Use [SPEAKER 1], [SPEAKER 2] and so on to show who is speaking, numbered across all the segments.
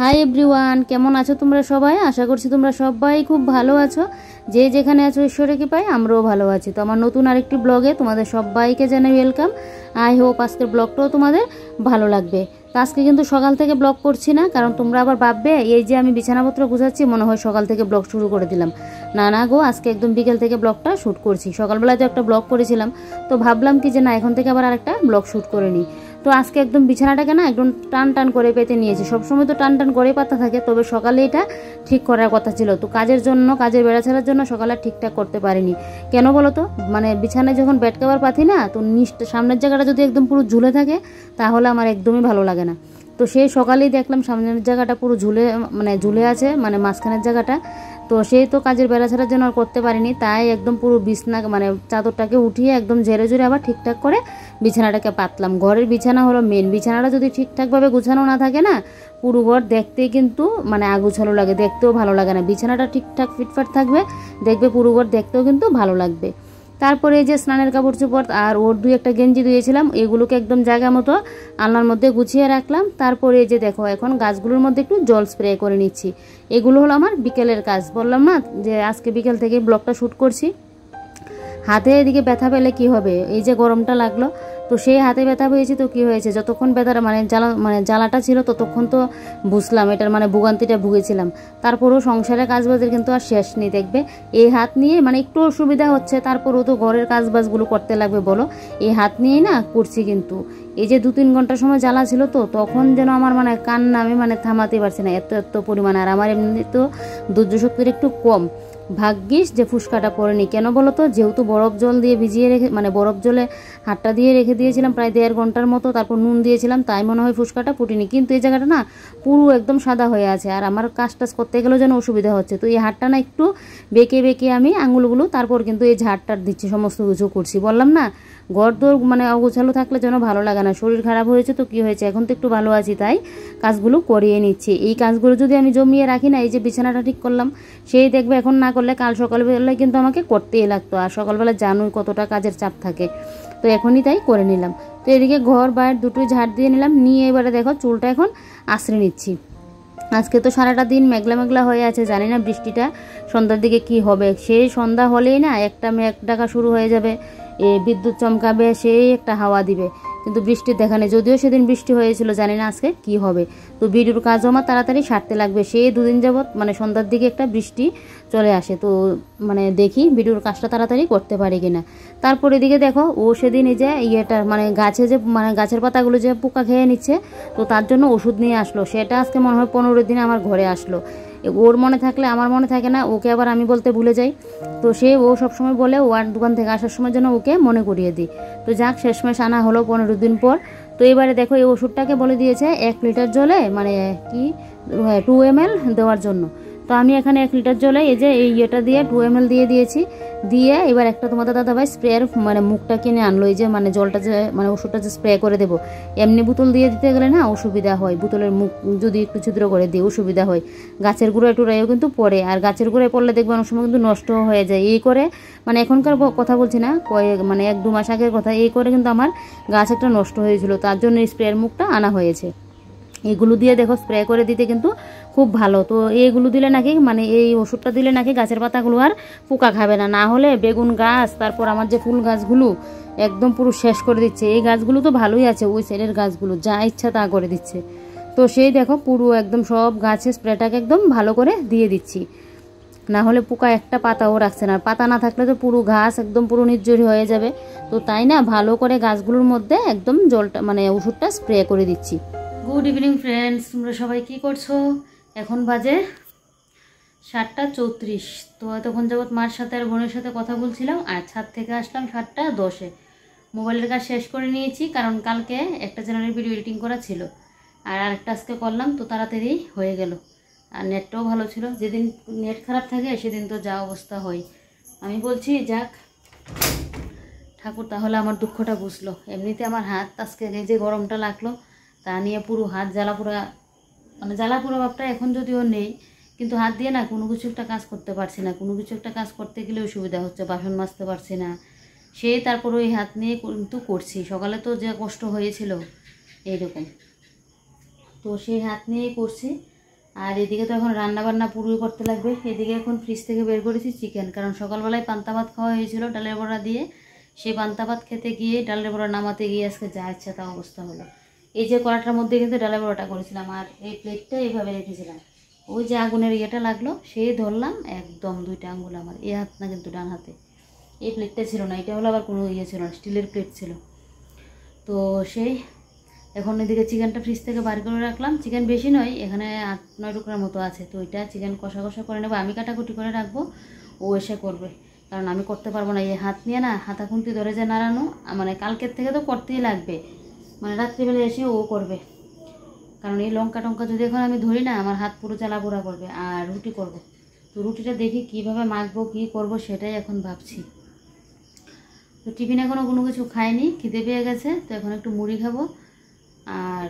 [SPEAKER 1] Hi everyone, কেমন আছো তোমরা সবাই? আশা করছি তোমরা সবাই খুব ভালো আছো। যে যেখানে আছো ঈশ্বরের কৃপায় আমরাও ভালো আছি। তো আমার নতুন আরেকটি ব্লগে তোমাদের সবাইকে জানাই ওয়েলকাম। আই হোপ আজকের ব্লগটাও তোমাদের ভালো লাগবে। তো আজকে কিন্তু সকাল থেকে ব্লগ করছি না, কারণ তোমরা আবার ভাববে এই যে আমি বিছানাপত্র গুছাচ্ছি মনে হয় সকাল থেকে ব্লগ শুরু করে দিলাম। না না গো, আজকে একদম বিকেল থেকে ব্লগটা শ্যুট করছি। সকালবেলায় তো একটা ব্লগ করেছিলাম, তো ভাবলাম কি যে না, এখন থেকে আবার আরেকটা ব্লগ শ্যুট করে নিই। তো আজকে একদম বিছানাটাকে না একদম টান টান করে পেতে নিয়েছি। সবসময় তো টান টান করে পাতা থাকে, তবে সকালে এটা ঠিক করার কথা ছিল। তো কাজের জন্য, কাজের বেড়া ছাড়ার জন্য সকালে ঠিকঠাক করতে পারিনি। কেন বলো তো, মানে বিছানায় যখন বেড কভার পাতি না, তো সামনের জায়গাটা যদি একদম পুরো ঝুলে থাকে তাহলে আমার একদমই ভালো লাগে না। তো সেই সকালেই দেখলাম সামনের জায়গাটা পুরো ঝুলে আছে, মানে মাঝখানের জায়গাটা। তো সেই তো কাজের বেড়া ছাড়ার জন্য আর করতে পারিনি, তাই একদম পুরো বিছনা মানে চাদরটাকে উঠিয়ে একদম ঝেড়ে ঝেড়ে আবার ঠিকঠাক করে বিছানাটাকে পাতলাম। ঘরের বিছানা হলো মেন, বিছানাটা যদি ঠিকঠাকভাবে গুছানো না থাকে না, পুরো ঘর দেখতেই কিন্তু মানে আগুছালো লাগে, দেখতেও ভালো লাগে না। বিছানাটা ঠিকঠাক ফিটফাট থাকবে, দেখবে পুরো ঘর দেখতেও কিন্তু ভালো লাগবে। তারপরে এই যে স্নানের কাপড় চোপড় আর ওর দুই একটা গেঞ্জি দিয়েছিলাম, এগুলোকে একদম জায়গা মতো আলনার মধ্যে গুছিয়ে রাখলাম। তারপরে এই যে দেখো, এখন গাছগুলোর মধ্যে একটু জল স্প্রে করে নিচ্ছি। এগুলো হলো আমার বিকেলের কাজ। বললাম না যে আজকে বিকেল থেকে ব্লগটা শ্যুট করছি। হাতে এদিকে ব্যথা পেলে কি হবে, এই যে গরমটা লাগলো, তো সেই হাতে ব্যথা পেয়েছি। তো কি হয়েছে, যতক্ষণ ব্যথাটা মানে জ্বালাটা ছিল ততক্ষণ তো বুঝলাম এটার মানে ভোগান্তিটা ভুগেছিলাম। তারপরেও সংসারের কাজবাজের কিন্তু আর শেষ নেই। দেখবে এই হাত নিয়ে মানে একটু অসুবিধা হচ্ছে, তারপরেও তো ঘরের কাজবাজগুলো করতে লাগবে বলো। এই হাত নিয়েই না করছি। কিন্তু এই যে 2-3 ঘন্টা সময় জ্বালা ছিল, তো তখন যেন আমার মানে কান্না আমি মানে থামাতে পারছি না, এত এত পরিমাণে। আর আমার এমনি তো ধৈর্য শক্তির একটু কম। ভাগ্যিস যে ফুসকাটা পড়েনি। কেন বলো তো, যেহেতু বরফ জল দিয়ে ভিজিয়ে রেখে মানে বরফ জলে হাতটা দিয়ে রেখে দিয়েছিলাম প্রায় 1.5 ঘন্টার মতো, তারপর নুন দিয়েছিলাম, তাই মনে হয় ফুসকাটা ফুটিনি। কিন্তু এই জায়গাটা না পুরো একদম সাদা হয়ে আছে, আর আমার কাজ টাজ করতে গেলেও যেন অসুবিধা হচ্ছে। তো এই হাতটা না একটু বেঁকে বেঁকে আমি আঙুলগুলো তারপর কিন্তু এই ঝাড়টার দিচ্ছি, সমস্ত কিছু করছি। বললাম না, ঘর দোর মানে অগোছালো থাকলে যেন ভালো লাগে না। শরীর খারাপ হয়েছে তো কি হয়েছে, এখন তো একটু ভালো আছি, তাই কাজগুলো করিয়ে নিচ্ছি। এই কাজগুলো যদি আমি জমিয়ে রাখি না, এই যে বিছানাটা ঠিক করলাম, সেই দেখবে এখন না করলে কাল সকালবেলায় কিন্তু আমাকে করতেই লাগতো। আর সকালবেলা জানোই কতটা কাজের চাপ থাকে, তো এখনই তাই করে নিলাম। তো এদিকে ঘর বাইরে দুটোই ঝাড় দিয়ে নিলাম, নিয়ে এবারে দেখো চুলটা এখন আঁচড়ে নিচ্ছি। আজকে তো সারাটা দিন মেঘলা মেঘলা হয়ে আছে, জানি না বৃষ্টিটা সন্ধ্যার দিকে কি হবে। সেই সন্ধ্যা হলেই না একটা মেঘ ডাকা শুরু হয়ে যাবে, বিদ্যুৎ চমকাবে, সেই একটা হাওয়া দিবে, কিন্তু বৃষ্টির দেখা নেই। যদিও সেদিন বৃষ্টি হয়েছিল, জানি না আজকে কি হবে। তো ভিডিওর কাজও আমার তাড়াতাড়ি সারতে লাগবে। সেই 2 দিন যাবৎ মানে সন্ধ্যার দিকে একটা বৃষ্টি চলে আসে, তো মানে দেখি ভিডিওর কাজটা তাড়াতাড়ি করতে পারি কিনা। তারপর এদিকে দেখো, ও সেদিন এই যে মানে গাছে যে মানে গাছের পাতাগুলো যে পোকা খেয়ে নিচ্ছে, তো তার জন্য ওষুধ নিয়ে আসলো। সেটা আজকে মনে হয় 15 দিনে আমার ঘরে আসলো। ওর মনে থাকলে আমার মনে থাকে না, ওকে আবার আমি বলতে ভুলে যাই। তো ও সবসময় বলে ও আর দোকান থেকে আসার সময় যেন ওকে মনে করিয়ে দিই। তো যাক, শেষমেশ আনা হলো 15 দিন পর। তো এবারে দেখো, এই ওষুধটাকে বলে দিয়েছে 1 লিটার জলে মানে কি 2 ml দেওয়ার জন্য। তো আমি এখানে 1 লিটার জলে এই যে এই ইয়েটা দিয়ে 2 ml দিয়ে দিয়েছি। দিয়ে এবার একটা তোমাদের দাদাভাই স্প্রেয়ার মানে মুখটা কিনে আনলো, এই যে মানে জলটা যে মানে ওষুধটা যে স্প্রে করে দেবো। এমনি বোতল দিয়ে দিতে গেলে না অসুবিধা হয়, বোতলের মুখ যদি একটু ছিদ্র করে দিই অসুবিধা হয়। গাছের গুঁড়ো টুড়াইও কিন্তু পড়ে, আর গাছের গুঁড়োয় পড়লে দেখবে অনেক সময় কিন্তু নষ্ট হয়ে যায়। এই করে মানে এখনকার কথা বলছি না, মানে 1-2 মাস আগের কথা। এই করে কিন্তু আমার গাছ একটা নষ্ট হয়েছিল, তার জন্য স্প্রেয়ার মুখটা আনা হয়েছে। এগুলো দিয়ে দেখো স্প্রে করে দিতে কিন্তু খুব ভালো। তো এইগুলো দিলে নাকি মানে এই ওষুধটা দিলে নাকি গাছের পাতাগুলো আর পোকা খাবে না। না হলে বেগুন গাছ, তারপর আমার যে ফুল গাছগুলো একদম পুরো শেষ করে দিচ্ছে। এই গাছগুলো তো ভালোই আছে, ওই সাইডের গাছগুলো যা ইচ্ছা তা করে দিচ্ছে। তো সেই দেখো পুরো একদম সব গাছে স্প্রেটাকে একদম ভালো করে দিয়ে দিচ্ছি, না হলে পোকা একটা পাতাও রাখছে না। পাতা না থাকলে তো পুরো ঘাস একদম পুরো নির্জরি হয়ে যাবে। তো তাই না ভালো করে গাছগুলোর মধ্যে একদম জলটা মানে ওষুধটা স্প্রে করে দিচ্ছি। গুড ইভিনিং ফ্রেন্ডস, তোমরা সবাই কি করছো? এখন বাজে 7:34। তো এতক্ষণ যাবৎ মার সাথে আর বোনের সাথে কথা বলছিলাম, আর ছাদ থেকে আসলাম 7:10-এ। মোবাইলের কাজ শেষ করে নিয়েছি, কারণ কালকে একটা চ্যানেলের ভিডিও এডিটিং করা ছিল, আর আরেকটা আজকে করলাম, তো তাড়াতাড়ি হয়ে গেল। আর নেটটাও ভালো ছিল। যেদিন নেট খারাপ থাকে সেদিন তো যা অবস্থা হয়। আমি বলছি যাক, ঠাকুর তাহলে আমার দুঃখটা বুঝলো। এমনিতে আমার হাত আজকে এই যে গরমটা লাগলো তা নিয়ে পুরো হাত জ্বালাপোড়া, মানে জ্বালাপোড়া ভাবটা এখন যদিও নেই, কিন্তু হাত দিয়ে না কোনো কিছু একটা কাজ করতে পারছি না। কোনো কিছু একটা কাজ করতে গেলে অসুবিধা হচ্ছে, বাসন মাজতে পারছি না। সেই তারপর ওই হাত নিয়ে কিন্তু করছি। সকালে তো যে কষ্ট হয়েছিল এইরকম, তো সেই হাত নিয়েই করছি। আর এদিকে তো এখন রান্না বান্না পুরোই করতে লাগবে। এদিকে এখন ফ্রিজ থেকে বের করেছি চিকেন, কারণ সকালবেলায় পান্তা ভাত খাওয়া হয়েছিল ডালের বড়া দিয়ে। সেই পান্তা ভাত খেতে গিয়ে ডালের বড়া নামাতে গিয়ে আজকে যা ইচ্ছা তা অবস্থা হলো। এই যে কড়াটার মধ্যে কিন্তু ডালের বড়াটা করেছিলাম, আর এই প্লেটটা এইভাবে রেখেছিলাম। ওই যে আগুনের ইয়েটা লাগলো, সেই ধরলাম একদম 2টা আঙ্গুল আমার, এই হাত না কিন্তু ডান হাতে। এই প্লেটটা ছিল না, এটা হলো আবার কোনো ইয়ে ছিল না, স্টিলের প্লেট ছিল। তো সেই এখন এদিকে চিকেনটা ফ্রিজ থেকে বার করে রাখলাম। চিকেন বেশি নয়, এখানে 8-9 টুকরার মতো আছে। তো ওইটা চিকেন কষা কষা করে নেবো, আমি কাটাকুটি করে রাখবো, ও এসে করবে। কারণ আমি করতে পারবো না, এই হাত নিয়ে না হাতা খুন্তি ধরে যে নাড়ানো, মানে কালকের থেকে তো করতেই লাগবে, মানে রাত্রিবেলা এসে ও করবে। কারণ এই লঙ্কা টঙ্কা যদি এখন আমি ধরি না, আমার হাত পুরো জ্বালা পোড়া করবে। আর রুটি করব, তো রুটিটা দেখি কিভাবে মাখবো, কী করব সেটাই এখন ভাবছি। তো টিফিন এখনও কোনো কিছু খাইনি, খিদে পেয়ে গেছে। তো এখন একটু মুড়ি খাবো, আর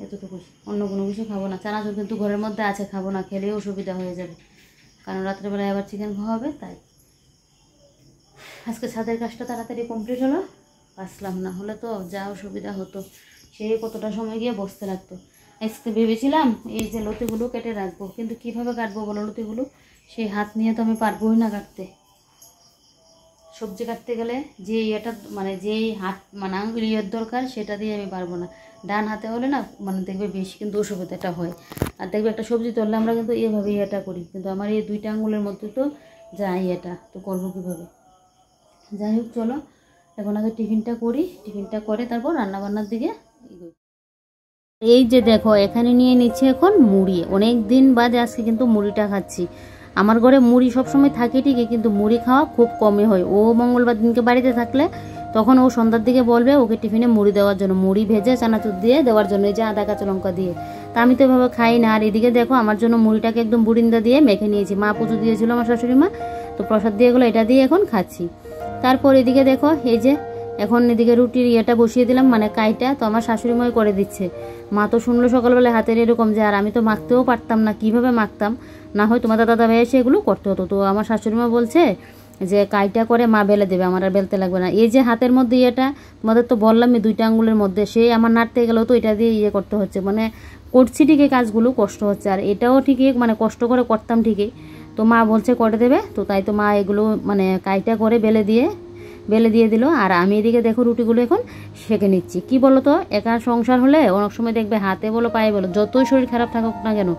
[SPEAKER 1] এতটুকু, অন্য কোনো কিছু খাবো না। চানাচুর কিন্তু ঘরের মধ্যে আছে, খাবো না, খেলেও অসুবিধা হয়ে যাবে, কারণ রাত্রেবেলায় আবার চিকেন খাওয়া হবে। তাই আজকে ছাদের কাজটা তাড়াতাড়ি কমপ্লিট হলো, আসলাম, না হলে তো যা অসুবিধা হতো, সেই কতটা সময় গিয়ে বসতে লাগতো। আজকে ভেবেছিলাম এই যে লতিগুলো কেটে রাখবো, কিন্তু কিভাবে কাটবো বলো লতিগুলো, সেই হাত নিয়ে তো আমি পারবোই না কাটতে। সবজি কাটতে গেলে যে ইয়েটা মানে যেই হাত মানে ইয়ের দরকার সেটা দিয়ে আমি পারবো না। ডান হাতে হলে না মানে দেখবে বেশি কিন্তু অসুবিধাটা হয়। আর দেখবে একটা সবজি তুললে আমরা কিন্তু এভাবে ইয়েটা করি, কিন্তু আমার এই 2টা আঙুলের মধ্যে তো যায় এটা, তো করবো কীভাবে। যাই হোক চলো, এখন আগে টিফিনটা করি, টিফিনটা করে তারপর রান্নাবান্নার দিকে। এই যে দেখো এখানে নিয়ে নিচ্ছে এখন মুড়ি, অনেক দিন বাদে আজকে কিন্তু মুড়িটা খাচ্ছি। আমার ঘরে মুড়ি সবসময় থাকে ঠিকই, কিন্তু মুড়ি খাওয়া খুব কমই হয়। ও মঙ্গলবার দিনকে বাড়িতে থাকলে তখন ও সন্ধ্যার দিকে বলবে ওকে টিফিনে মুড়ি দেওয়ার জন্য, মুড়ি ভেজে চানাচুর দিয়ে দেওয়ার জন্য, এই যে আদা কাঁচা লঙ্কা দিয়ে। তা আমি তো এভাবে খাই না। আর এদিকে দেখো আমার জন্য মুড়িটাকে একদম বুড়িন্দা দিয়ে মেখে নিয়েছি, মা পুজো দিয়েছিল আমার শাশুড়ি মা, তো প্রসাদ দিয়ে গেলো, এটা দিয়ে এখন খাচ্ছি। তারপর এদিকে দেখো এই যে এখন এদিকে রুটির ইয়েটা বসিয়ে দিলাম, মানে কাইটা তো আমার শাশুড়ি মাই করে দিচ্ছে। মা তো শুনলো সকালবেলা হাতের এরকম যে, আর আমি তো মাখতেও পারতাম না, কিভাবে মাখতাম, না হয় তোমাদের দাদা ভাই এসে এগুলো করতে হতো। তো আমার শাশুড়ি মা বলছে যে কাইটা করে মা বেলে দেবে, আমার আর বেলতে লাগবে না। এই যে হাতের মধ্যে ইয়েটা তোমাদের তো বললামই 2টা আঙ্গুলের মধ্যে, সেই আমার নাড়তে গেলেও তো এটা দিয়ে ইয়ে করতে হচ্ছে, মানে করছি ঠিকই কাজগুলো, কষ্ট হচ্ছে। আর এটাও ঠিকই মানে কষ্ট করে করতাম ঠিকই, তো মা বলছে করে দেবে, তো তাই তো মা এগুলো মানে কাইটা করে বেলে দিয়ে দিল। আর আমি এদিকে দেখো রুটিগুলো এখন সেঁকে নিচ্ছি। কি বলো তো, একা সংসার হলে অনেক সময় দেখবে হাতে বলো পায়ে বলো যতই শরীর খারাপ থাকুক না কেন,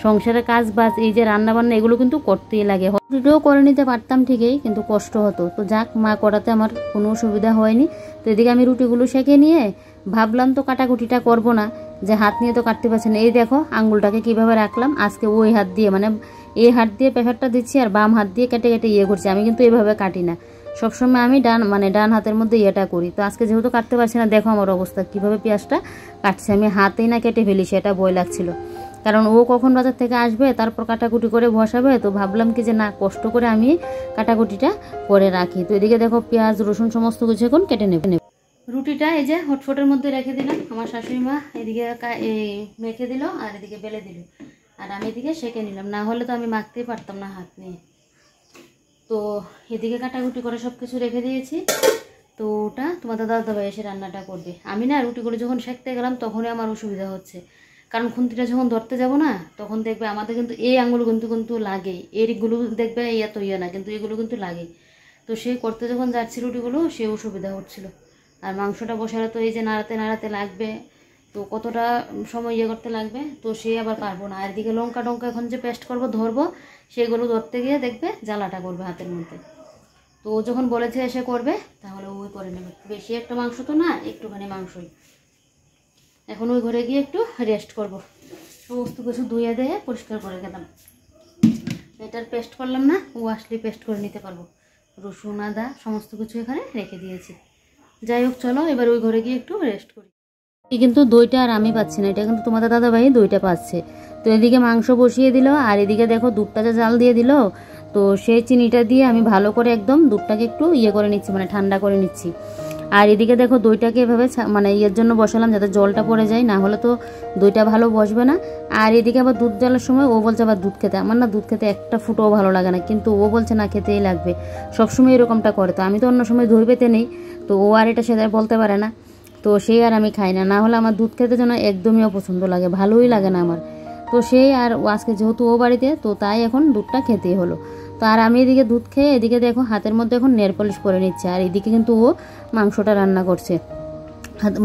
[SPEAKER 1] সংসারের কাজ বাজ এই যে রান্না বান্না এগুলো কিন্তু করতেই লাগে। রুটিও করে নিতে পারতাম ঠিকই, কিন্তু কষ্ট হতো। তো যাক, মা করাতে আমার কোনো অসুবিধা হয়নি। তো এদিকে আমি রুটিগুলো সেঁকে নিয়ে ভাবলাম তো কাটাকুটিটা করবো না, যে হাত নিয়ে তো কাটতে পারছি না। এই দেখো আঙ্গুলটাকে কিভাবে রাখলাম, আজকে ওই হাত দিয়ে মানে এই হাত দিয়ে প্রেশারটা দিচ্ছি, আর বাম হাত দিয়ে কেটে কেটে ইয়ে করছি। আমি কিন্তু এভাবে কাটি না, সবসময় আমি ডান হাতের মধ্যে ইয়েটা করি। তো আজকে যেহেতু কাটতে পারছি না, দেখো আমার অবস্থা কিভাবে পেঁয়াজটা কাটছে, আমি হাতেই না কেটে ফেলি, সেটা ভয় লাগছিল। কারণ ও কখন বাজার থেকে আসবে, তারপর কাটাকুটি করে বসাবে। তো ভাবলাম কি যে না, কষ্ট করে আমি কাটাকুটিটা করে রাখি। তো এদিকে দেখো পেঁয়াজ রসুন সমস্ত কিছু এখন কেটে নেবে। রুটিটা এই যে হটফটের মধ্যে রেখে দিলাম, আমার শাশুড়ি মা এদিকে মেখে দিল আর এদিকে বেলে দিল, আর আমি এদিকে সেঁকে নিলাম। না হলে তো আমি মাখতেই পারতাম না হাত নিয়ে। তো এদিকে কাটাকুটি করে সব কিছু রেখে দিয়েছি। তো ওটা তোমাদের দাদাভাই এসে রান্নাটা করবে। আমি না রুটিগুলো যখন সেঁকতে গেলাম তখনই আমার অসুবিধা হচ্ছে, কারণ খুন্তিটা যখন ধরতে যাব না তখন দেখবে আমাদের কিন্তু এই আঙুল কিন্তু লাগেই, এরগুলো দেখবে এত ইয়ে না, কিন্তু এগুলো কিন্তু লাগেই। তো সে করতে যখন যাচ্ছি রুটিগুলো, সে অসুবিধা হচ্ছিল। আর মাংসটা বসালে তো এই যে নাড়াতে নাড়াতে লাগবে, তো কতটা সময় ইয়ে করতে লাগবে, তো সে আবার পারবো না। আর এদিকে লঙ্কা টঙ্কা এখন যে পেস্ট করবো ধরবো, সেগুলো ধরতে গিয়ে দেখবে জ্বালাটা করবে হাতের মধ্যে। তো ও যখন বলেছে এসে করবে, তাহলে ওই করে নেবে। বেশি একটা মাংস তো না, একটুখানি মাংসই। এখন ওই ঘরে গিয়ে একটু রেস্ট করব, সমস্ত কিছু ধুয়ে দিয়ে পরিষ্কার করে গেলাম। এটার পেস্ট করলাম না, ও আসলে পেস্ট করে নিতে পারবো। রসুন আদা সমস্ত কিছু এখানে রেখে দিয়েছি। যাই হোক চলো এবার ওই ঘরে গিয়ে একটু রেস্ট করি। কিন্তু দইটা আর আমি পাচ্ছি না, এটা কিন্তু তোমাদের দাদাভাই দইটা পাচ্ছে। তো এদিকে মাংস বসিয়ে দিল, আর এদিকে দেখো দুধটা যা জাল দিয়ে দিল। তো সেই চিনিটা দিয়ে আমি ভালো করে একদম দুধটাকে একটু ইয়ে করে নিচ্ছি, মানে ঠান্ডা করে নিচ্ছি। আর এদিকে দেখো দইটাকে এভাবে মানে ইয়ের জন্য বসালাম যাতে জলটা পড়ে যায়, না হলে তো দইটা ভালো বসবে না। আর এদিকে আবার দুধ জ্বালার সময় ও বলছে আবার দুধ খেতে, আমার না দুধ খেতে একটা ফুটোও ভালো লাগে না, কিন্তু ও বলছে না খেতেই লাগবে, সবসময় এরকমটা করে। তো আমি তো অন্য সময় দই পেতে নেই, তো ও আর এটা সেটা বলতে পারে না, তো সেই আর আমি খাই না। না হলে আমার দুধ খেতে যেন একদমই অপছন্দ লাগে, ভালোই লাগে না আমার। তো সেই আর আজকে যেহেতু ও বাড়িতে, তো তাই এখন দুধটা খেতেই হলো। তো আর আমি এদিকে দুধ খেয়ে এদিকে দেখো হাতের মধ্যে এখন নেল পলিশ করে নিচ্ছে, আর এদিকে কিন্তু ও মাংসটা রান্না করছে।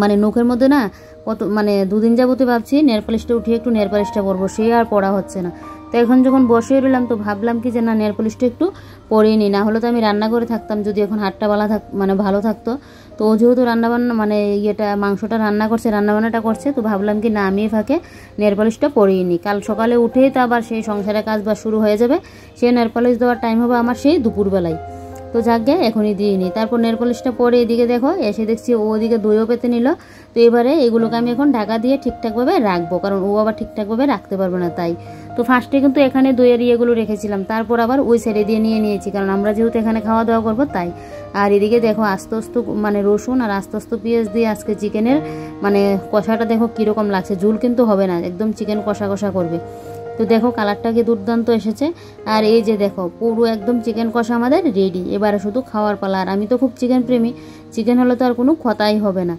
[SPEAKER 1] মানে নখের মধ্যে না কত মানে দুদিন যাবতীয় ভাবছি নেল পলিশটা উঠিয়ে একটু নেল পলিশটা পরবো, সে আর পড়া হচ্ছে না। তো এখন যখন বসে রইলাম তো ভাবলাম কি যে না নেল পলিশটা একটু পরেই নিই, না হলে তো আমি রান্না করে থাকতাম যদি এখন হাতটা মানে ভালো থাকতো। তো ও যেহেতু রান্নাবান্না মানে মাংসটা রান্না করছে, রান্নাবান্নাটা করছে, তো ভাবলাম কি না আমি ফাঁকে নেল পলিশটা পরিয়ে নিই। কাল সকালে উঠেই তো আবার সেই সংসারের কাজ বা শুরু হয়ে যাবে, সেই নেল পলিশ দেওয়ার টাইম হবে আমার সেই দুপুরবেলায়। তো যাকে এখনই দিয়ে নিই। তারপর নেল পলিশটা পরে এদিকে দেখো এসে দেখছি ও ওদিকে দইও পেতে নিল। তো এবারে এগুলোকে আমি এখন ঢাকা দিয়ে ঠিকঠাকভাবে রাখবো, কারণ ও আবার ঠিকঠাকভাবে রাখতে পারবে না তাই। তো ফার্স্টে কিন্তু এখানে দইয়ের ইয়েগুলো রেখেছিলাম, তারপর আবার ওই সাইডে দিয়ে নিয়েছি, কারণ আমরা যেহেতু এখানে খাওয়া দাওয়া করবো তাই। আর এদিকে দেখো আস্তে আস্তে মানে রসুন আর আস্তে আস্তে পেঁয়াজ দিয়ে আজকে চিকেনের মানে কষাটা দেখো কীরকম লাগছে, ঝুল কিন্তু হবে না, একদম চিকেন কষা কষা করবে। তো দেখো কালারটা কি দুর্দান্ত এসেছে। আর এই যে দেখো পুরো একদম চিকেন কষা আমাদের রেডি, এবারে শুধু খাওয়ার পালা। আর আমি তো খুব চিকেন প্রেমী, চিকেন হলে তো আর কোনো কথাই হবে না।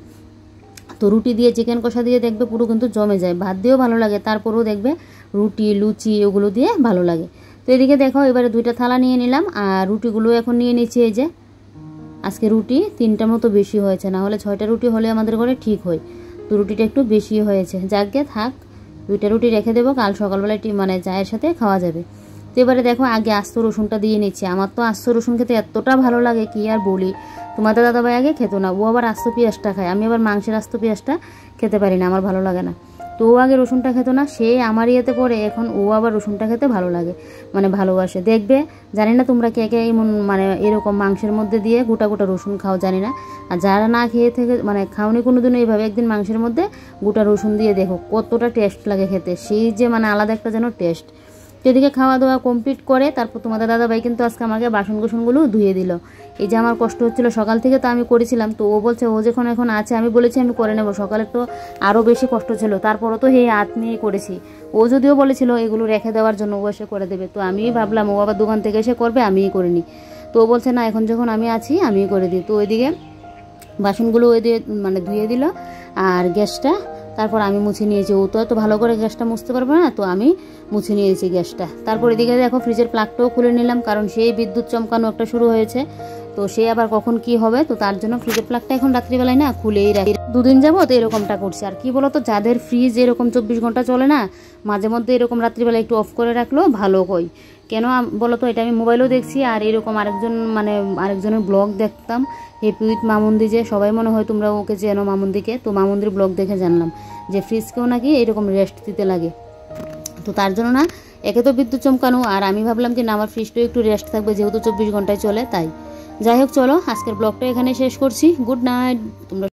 [SPEAKER 1] তো রুটি দিয়ে চিকেন কষা দিয়ে দেখবে পুরো কিন্তু জমে যায়, ভাত দিয়েও ভালো লাগে, তারপরেও দেখবে রুটি লুচি ওগুলো দিয়ে ভালো লাগে। তো এদিকে দেখো এবারে 2টা থালা নিয়ে নিলাম, আর রুটিগুলো এখন নিয়ে নিচ্ছি। এই যে আজকে রুটি 3টার মতো বেশি হয়েছে, না হলে 6টা রুটি হলে আমাদের ঘরে ঠিক হয়, তো রুটিটা একটু বেশি হয়েছে। যাকে থাক, 2টা রুটি রেখে দেবো, কাল সকালবেলায় মানে চায়ের সাথে খাওয়া যাবে। তো এবারে দেখো আগে আস্ত রসুনটা দিয়ে নিচ্ছি। আমার তো আস্ত রসুন খেতে এতটা ভালো লাগে কি আর বলি। তোমাদের দাদাভাই আগে খেতো না, ও আবার আস্ত পেঁয়াজটা খায়, আমি আবার মাংসের আস্ত পেঁয়াজটা খেতে পারি না, আমার ভালো লাগে না। তো ও আগে রসুনটা খেতো না, সে আমার ইয়েতে পড়ে এখন ও আবার রসুনটা খেতে ভালো লাগে, মানে ভালোবাসে। দেখবে জানি না তোমরা কে কে মানে এরকম মাংসের মধ্যে দিয়ে গোটা গোটা রসুন খাও জানি না, আর যারা না খেয়ে থেকে মানে খাওনি কোনোদিনও এইভাবে একদিন মাংসের মধ্যে গোটা রসুন দিয়ে দেখো কতটা টেস্ট লাগে খেতে, সেই যে মানে আলাদা একটা যেন টেস্ট। এদিকে খাওয়া দাওয়া কমপ্লিট করে তারপর তোমাদের দাদাভাই কিন্তু আজকে আমাকে বাসন কুসনগুলো ধুয়ে দিল। এই যে আমার কষ্ট হচ্ছিলো সকাল থেকে, তো আমি করেছিলাম, তো ও বলছে ও যখন এখন আছে আমি বলেছি আমি করে নেবো, সকালে তো আরও বেশি কষ্ট ছিল, তারপরও তো এই হাত নিয়ে করেছি। ও যদিও বলেছিল এগুলো রেখে দেওয়ার জন্য ও এসে করে দেবে, তো আমিই ভাবলাম ও আবার দোকান থেকে এসে করবে, আমিই করে নিই। তো ও বলছে না এখন যখন আমি আছি আমিই করে দিই। তো ওইদিকে বাসনগুলো ওই দিয়ে মানে ধুয়ে দিল, আর গ্যাসটা তারপর আমি মুছে নিয়েছি। ও তো এত ভালো করে গ্যাসটা মুছতে পারবে না, তো আমি মুছে নিয়েছি গ্যাসটা। তারপর এদিকে দেখো ফ্রিজের প্লাগটাও খুলে নিলাম, কারণ সেই বিদ্যুৎ চমকানো একটা শুরু হয়েছে, তো সে আবার কখন কি হবে, তো তার জন্য ফ্রিজের প্লাগটা এখন রাত্রিবেলায় না খুলেই রাখি। 2 দিন যাবত এরকমটা করছে। আর কি বলতো যাদের ফ্রিজ এরকম 24 ঘন্টা চলে না, মাঝে মধ্যে এরকম রাত্রিবেলা একটু অফ করে রাখলেও ভালো হয়। কেন বলতো এটা আমি মোবাইলেও দেখছি, আর এরকম আরেকজনের ব্লগ দেখতাম, হ্যাপি উইথ মামুন্দি, যে সবাই মনে হয় তোমরা ওকে চেনো মামুন্দিকে, তো মামুন্দির ব্লগ দেখে জানলাম যে ফ্রিজকেও নাকি এরকম রেস্ট দিতে লাগে। তো তার জন্য না একে তো বিদ্যুৎ চমকানো, আর আমি ভাবলাম কি না আমার ফ্রিজটাও একটু রেস্ট থাকবে যেহেতু 24 ঘন্টায় চলে, তাই। যাই হোক চলো আজকের ব্লগটা এখানে শেষ করছি। গুড নাইট তোমরা।